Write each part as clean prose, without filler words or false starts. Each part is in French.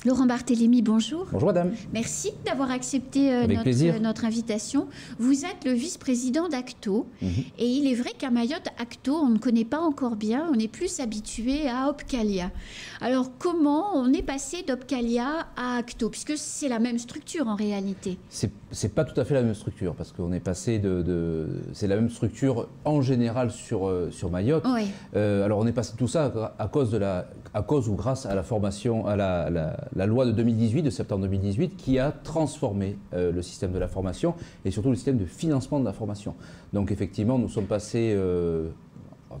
Laurent Barthélémy, bonjour. Bonjour madame. Merci d'avoir accepté notre invitation. Vous êtes le vice-président d'Acto. Et il est vrai qu'à Mayotte, Acto, on ne connaît pas encore bien, on est plus habitué à Opcalia. Alors comment on est passé d'Opcalia à Acto? Puisque c'est la même structure en réalité. C'est pas tout à fait la même structure, parce qu'on est passé c'est la même structure en général sur Mayotte. Oui. Alors on est passé de tout ça à cause ou grâce à la formation, à la loi de 2018, de septembre 2018, qui a transformé le système de la formation et surtout le système de financement de la formation. Donc effectivement, nous sommes passés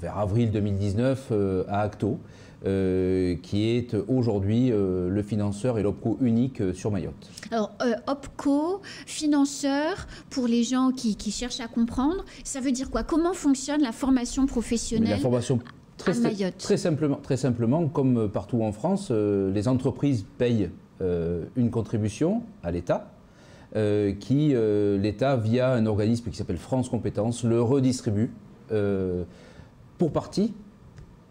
vers avril 2019 à Acto, qui est aujourd'hui le financeur et l'OPCO unique sur Mayotte. Alors, OPCO, financeur, pour les gens qui cherchent à comprendre, ça veut dire quoi? Comment fonctionne la formation professionnelle? La formation très simplement, comme partout en France, les entreprises payent une contribution à l'État, l'État, via un organisme qui s'appelle France Compétences, le redistribue pour partie,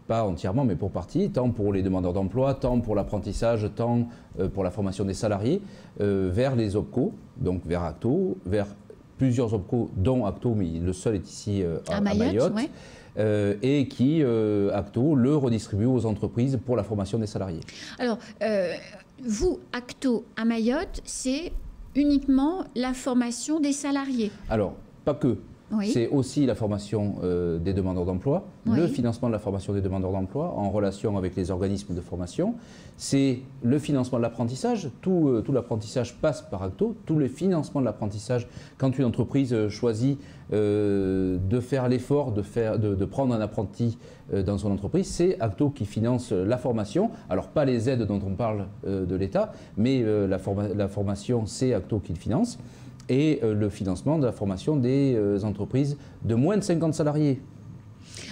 pas entièrement, mais pour partie, tant pour les demandeurs d'emploi, tant pour l'apprentissage, tant pour la formation des salariés, vers les OPCO, donc vers Acto, vers plusieurs OPCO, dont Acto, mais le seul est ici à Mayotte. Ouais. Et qui, Acto, le redistribue aux entreprises pour la formation des salariés. Alors, vous, Acto, à Mayotte, c'est uniquement la formation des salariés? Alors, pas que. Oui. C'est aussi la formation des demandeurs d'emploi, oui. Le financement de la formation des demandeurs d'emploi en relation avec les organismes de formation. C'est le financement de l'apprentissage. Tout l'apprentissage passe par Acto. Tout le financement de l'apprentissage, quand une entreprise choisit de faire l'effort de prendre un apprenti dans son entreprise, c'est Acto qui finance la formation. Alors pas les aides dont on parle de l'État, mais la formation, c'est Acto qui le finance. Et le financement de la formation des entreprises de moins de 50 salariés.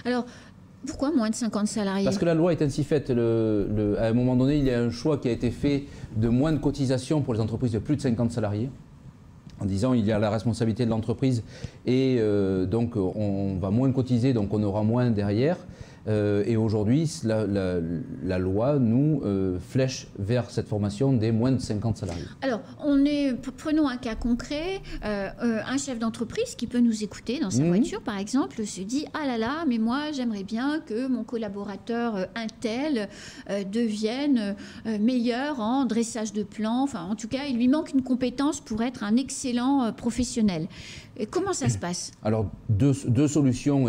Alors, pourquoi moins de 50 salariés? Parce que la loi est ainsi faite. À un moment donné, il y a un choix qui a été fait de moins de cotisations pour les entreprises de plus de 50 salariés, en disant il y a la responsabilité de l'entreprise et donc on va moins cotiser, donc on aura moins derrière. Et aujourd'hui, la loi nous flèche vers cette formation des moins de 50 salariés. Alors, prenons un cas concret. Un chef d'entreprise qui peut nous écouter dans sa voiture, par exemple, se dit « Ah là là, mais moi, j'aimerais bien que mon collaborateur untel devienne meilleur en dressage de plans. Enfin, en tout cas, il lui manque une compétence pour être un excellent professionnel. » Comment ça se passe? Alors, deux solutions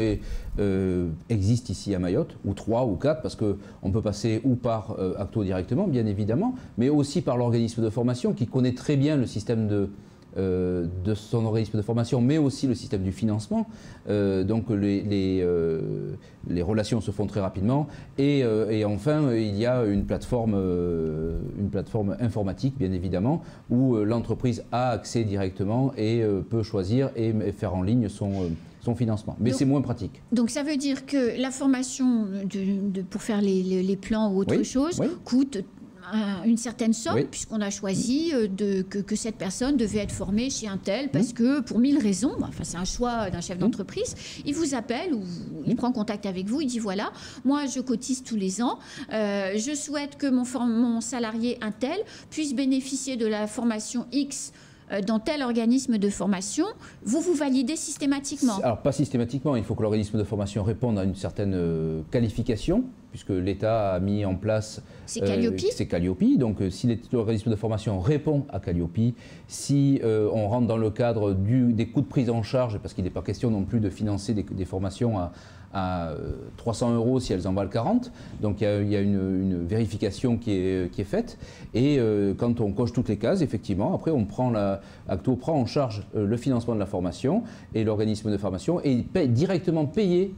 existent ici à Mayotte, ou 3 ou 4, parce qu'on peut passer ou par Acto directement, bien évidemment, mais aussi par l'organisme de formation qui connaît très bien le système de son organisme de formation, mais aussi le système du financement. Donc les relations se font très rapidement. Et enfin, il y a une plateforme informatique, bien évidemment, où l'entreprise a accès directement et peut choisir et faire en ligne son financement. Mais c'est moins pratique. Donc ça veut dire que la formation pour faire les plans ou autre chose coûte une certaine somme, puisqu'on a choisi que cette personne devait être formée chez un tel, parce que pour 1000 raisons, enfin c'est un choix d'un chef d'entreprise, il vous appelle ou il prend contact avec vous, il dit voilà, moi je cotise tous les ans, je souhaite que mon salarié un tel puisse bénéficier de la formation X dans tel organisme de formation, vous validez systématiquement? Alors pas systématiquement, il faut que l'organisme de formation réponde à une certaine qualification, puisque l'État a mis en place... C'est Calliope. C'est Calliope, donc si l'organisme de formation répond à Calliope, si on rentre dans le cadre des coûts de prise en charge, parce qu'il n'est pas question non plus de financer des formations à 300 € si elles en valent 40, donc il y a une vérification qui est faite, et quand on coche toutes les cases, effectivement, après Acto prend en charge le financement de la formation, et l'organisme de formation est directement payé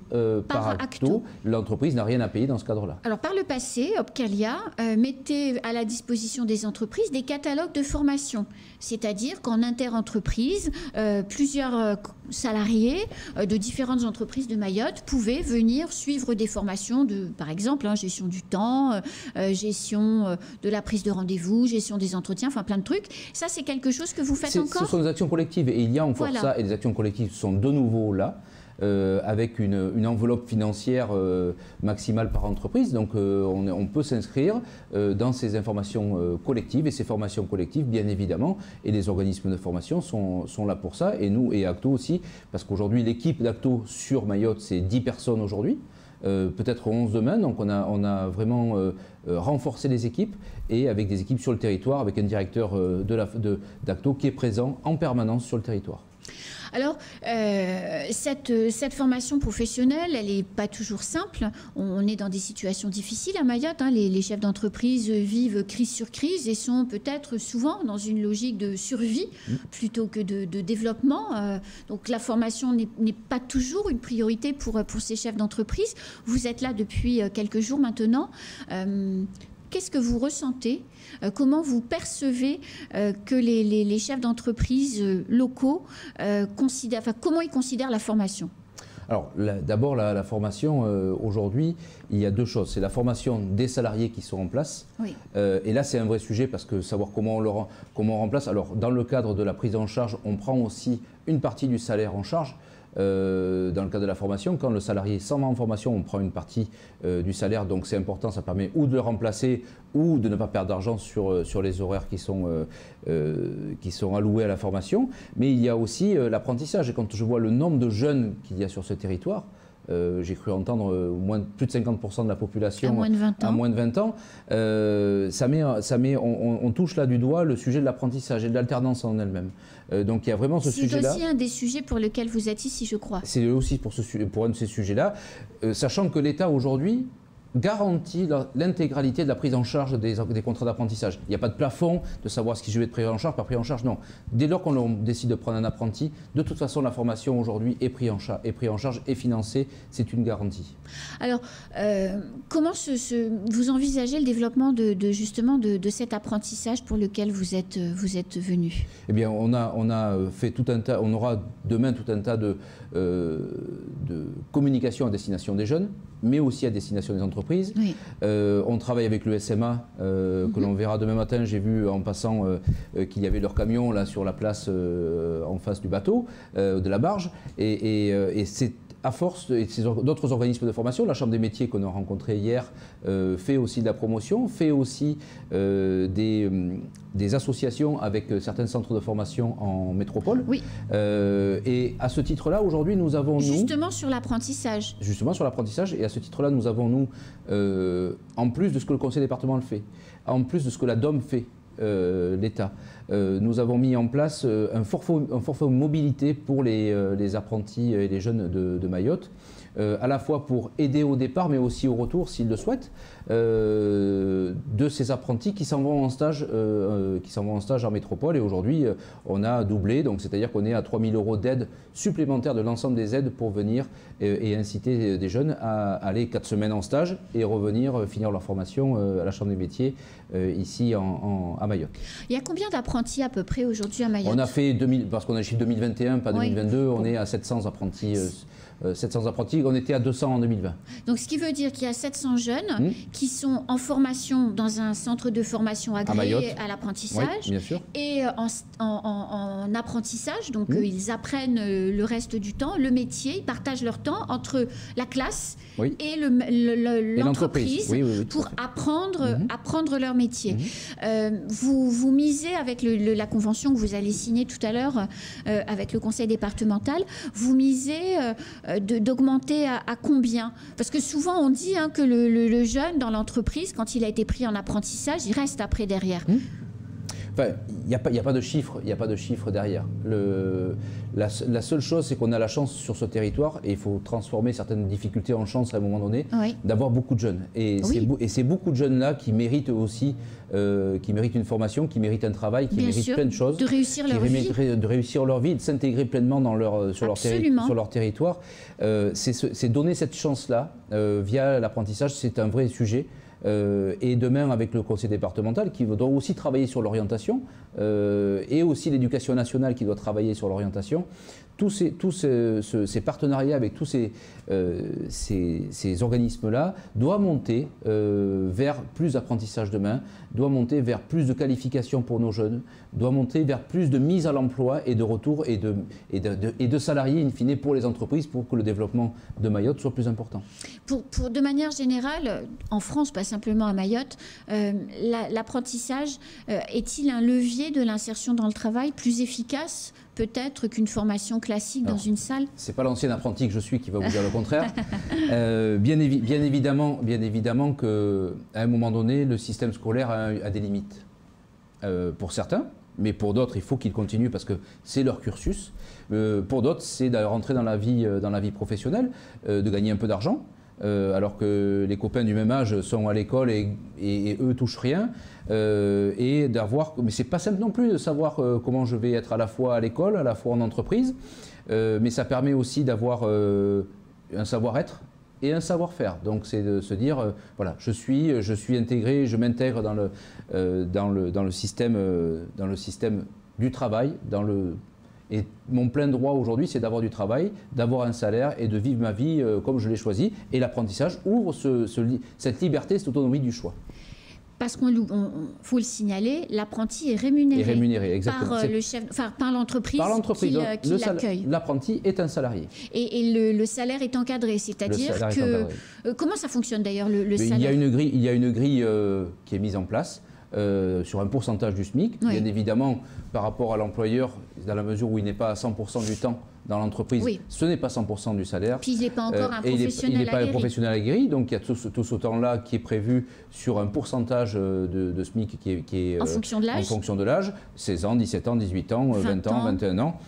par Acto. L'entreprise n'a rien à payer dans ce cadre-là. Alors par le passé, Opcalia mettait à la disposition des entreprises des catalogues de formation, c'est-à-dire qu'en interentreprise, plusieurs salariés de différentes entreprises de Mayotte pouvaient venir suivre des formations de, par exemple, gestion du temps, gestion de la prise de rendez-vous, gestion des entretiens, enfin plein de trucs. Ça, c'est quelque chose que vous faites encore? Ce sont des actions collectives et il y a encore ça, et les actions collectives sont de nouveau là. avec une enveloppe financière maximale par entreprise. Donc on peut s'inscrire dans ces informations collectives et ces formations collectives, bien évidemment, et les organismes de formation sont là pour ça, et nous et Acto aussi, parce qu'aujourd'hui l'équipe d'Acto sur Mayotte, c'est 10 personnes aujourd'hui. Peut-être 11 demain, donc on a vraiment renforcé les équipes, et avec des équipes sur le territoire, avec un directeur d'Acto qui est présent en permanence sur le territoire. Alors, cette formation professionnelle, elle n'est pas toujours simple. On est dans des situations difficiles à Mayotte. Hein. Les chefs d'entreprise vivent crise sur crise et sont peut-être souvent dans une logique de survie plutôt que de développement. Donc, la formation n'est pas toujours une priorité pour ces chefs d'entreprise. Vous êtes là depuis quelques jours maintenant. Qu'est-ce que vous ressentez? Comment vous percevez que les chefs d'entreprise locaux comment ils considèrent la formation? Alors d'abord la formation, aujourd'hui, il y a deux choses. C'est la formation des salariés qui sont en place. Oui. Et là c'est un vrai sujet parce que savoir comment on remplace. Alors dans le cadre de la prise en charge, on prend aussi une partie du salaire en charge. Dans le cadre de la formation, quand le salarié s'en va en formation, on prend une partie du salaire, donc c'est important, ça permet ou de le remplacer ou de ne pas perdre d'argent sur les horaires qui sont alloués à la formation. Mais il y a aussi l'apprentissage, et quand je vois le nombre de jeunes qu'il y a sur ce territoire, j'ai cru entendre plus de 50% de la population à moins de 20 ans. On touche là du doigt le sujet de l'apprentissage et de l'alternance en elle-même. Donc il y a vraiment ce sujet-là. C'est aussi un des sujets pour lesquels vous êtes ici, je crois. C'est aussi pour un de ces sujets-là, sachant que l'État aujourd'hui garantit l'intégralité de la prise en charge des contrats d'apprentissage. Il n'y a pas de plafond de savoir ce qui je vais être pris en charge, pas pris en charge, non. Dès lors qu'on décide de prendre un apprenti, de toute façon la formation aujourd'hui est prise en charge et financée, c'est une garantie. Alors, comment vous envisagez le développement justement de cet apprentissage pour lequel vous êtes venu? Eh bien, on a fait tout un tas, on aura demain tout un tas de communication à destination des jeunes, mais aussi à destination des entreprises. Oui. On travaille avec le SMA, que l'on verra demain matin. J'ai vu en passant qu'il y avait leur camion là sur la place en face du bateau, de la barge, et c'est à force, et d'autres organismes de formation, la Chambre des métiers qu'on a rencontré hier fait aussi de la promotion, fait aussi des associations avec certains centres de formation en métropole. Oui. Et à ce titre-là, aujourd'hui, nous avons... Justement sur l'apprentissage. Justement sur l'apprentissage, et à ce titre-là, nous avons, en plus de ce que le conseil départemental fait, en plus de ce que la DOM fait, l'État, nous avons mis en place un forfait mobilité pour les apprentis et les jeunes de Mayotte, à la fois pour aider au départ mais aussi au retour s'ils le souhaitent, de ces apprentis qui s'en vont en stage en métropole. Et aujourd'hui on a doublé, donc c'est-à-dire qu'on est à 3 000 € d'aide supplémentaire de l'ensemble des aides pour venir et inciter des jeunes à aller 4 semaines en stage et revenir finir leur formation à la Chambre des métiers ici à Mayotte. Il y a combien d'apprentis à peu près aujourd'hui à Mayotte? On a fait, parce qu'on a le chiffre 2021, pas 2022, oui. On est à 700 apprentis. 700 apprentis, on était à 200 en 2020. Donc ce qui veut dire qu'il y a 700 jeunes qui sont en formation dans un centre de formation agréé à l'apprentissage, oui, bien sûr. Et en apprentissage, donc ils apprennent le reste du temps, le métier, ils partagent leur temps entre la classe et l'entreprise pour apprendre leur métier. Vous misez avec la convention que vous allez signer tout à l'heure avec le conseil départemental, vous misez d'augmenter à combien? Parce que souvent on dit que le jeune dans l'entreprise, quand il a été pris en apprentissage, il reste après derrière. Enfin, il n'y a pas de chiffre derrière. La seule chose, c'est qu'on a la chance sur ce territoire, et il faut transformer certaines difficultés en chance à un moment donné, d'avoir beaucoup de jeunes. Et c'est beaucoup de jeunes-là qui méritent aussi, qui méritent une formation, qui méritent un travail, qui méritent plein de choses. De réussir leur vie. De réussir leur vie, de s'intégrer pleinement sur leur territoire. C'est donner cette chance-là via l'apprentissage, c'est un vrai sujet. Et demain avec le conseil départemental qui doit aussi travailler sur l'orientation et aussi l'éducation nationale qui doit travailler sur l'orientation. tous ces partenariats avec tous ces organismes-là doivent monter vers plus d'apprentissage demain, doit monter vers plus de qualification pour nos jeunes, doit monter vers plus de mise à l'emploi et de retour et de salariés in fine pour les entreprises pour que le développement de Mayotte soit plus important. De manière générale, en France, pas simplement à Mayotte, l'apprentissage est-il un levier de l'insertion dans le travail plus efficace peut-être qu'une formation classique dans une salle? C'est pas l'ancien apprenti que je suis qui va vous dire le contraire. Bien évidemment qu'à un moment donné, le système scolaire a des limites. Pour certains, mais pour d'autres, il faut qu'ils continuent parce que c'est leur cursus. Pour d'autres, c'est de rentrer dans la vie professionnelle, de gagner un peu d'argent. Alors que les copains du même âge sont à l'école et eux touchent rien, et d'avoir, mais c'est pas simple non plus de savoir comment je vais être à la fois à l'école, à la fois en entreprise, mais ça permet aussi d'avoir un savoir-être et un savoir-faire. Donc c'est de se dire, voilà, je suis intégré, je m'intègre dans le système du travail, et mon plein droit aujourd'hui, c'est d'avoir du travail, d'avoir un salaire et de vivre ma vie comme je l'ai choisi. Et l'apprentissage ouvre cette liberté, cette autonomie du choix. Parce qu'il faut le signaler, l'apprenti est rémunéré, exactement. Par l'entreprise qui l'accueille. L'apprenti est un salarié. Et le salaire est encadré, c'est-à-dire que... comment ça fonctionne d'ailleurs le salaire? Il y a une grille qui est mise en place. Sur un pourcentage du SMIC, oui. Bien évidemment par rapport à l'employeur, dans la mesure où il n'est pas à 100% du temps dans l'entreprise, oui. Ce n'est pas 100% du salaire. Puis il n'est pas encore un professionnel aguerri. Il n'est pas un professionnel aguerri, donc il y a tout ce temps-là qui est prévu sur un pourcentage de SMIC qui est en fonction de l'âge, 16 ans, 17 ans, 18 ans, 20 ans, 21 ans.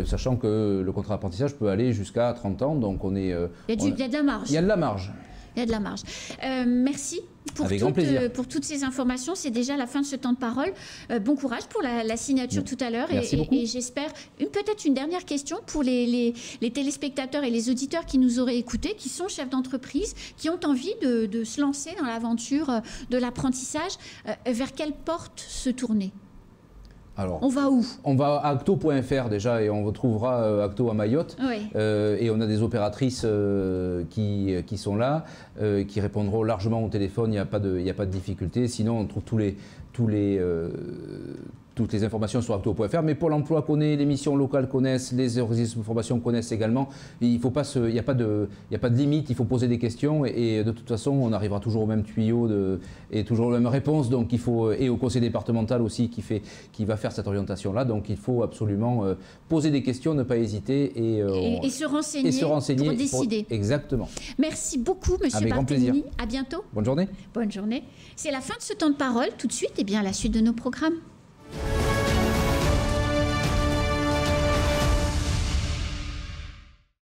Sachant que le contrat d'apprentissage peut aller jusqu'à 30 ans, donc on est... il y a de la marge. Il y a de la marge. Il y a de la marge. Merci pour toutes ces informations. C'est déjà la fin de ce temps de parole. Bon courage pour la signature tout à l'heure. Et j'espère peut-être une dernière question pour les téléspectateurs et les auditeurs qui nous auraient écoutés, qui sont chefs d'entreprise, qui ont envie de se lancer dans l'aventure de l'apprentissage. Vers quelle porte se tourner ? Alors, on va où? On va à acto.fr déjà et on retrouvera Acto à Mayotte. Oui. Et on a des opératrices qui sont là, qui répondront largement au téléphone, il n'y a pas de difficulté. Sinon, on trouve toutes les informations sur acto.fr, mais Pôle emploi connaît, les missions locales connaissent, les organismes de formation connaissent également. Il n'y a pas de limite, il faut poser des questions et de toute façon, on arrivera toujours au même tuyau et toujours la même réponse. Donc il faut, et au conseil départemental aussi qui va faire cette orientation-là. Donc il faut absolument poser des questions, ne pas hésiter et se renseigner pour décider. Exactement. Merci beaucoup, monsieur Avec grand plaisir. À bientôt. Bonne journée. Bonne journée. C'est la fin de ce temps de parole. Tout de suite, la suite de nos programmes.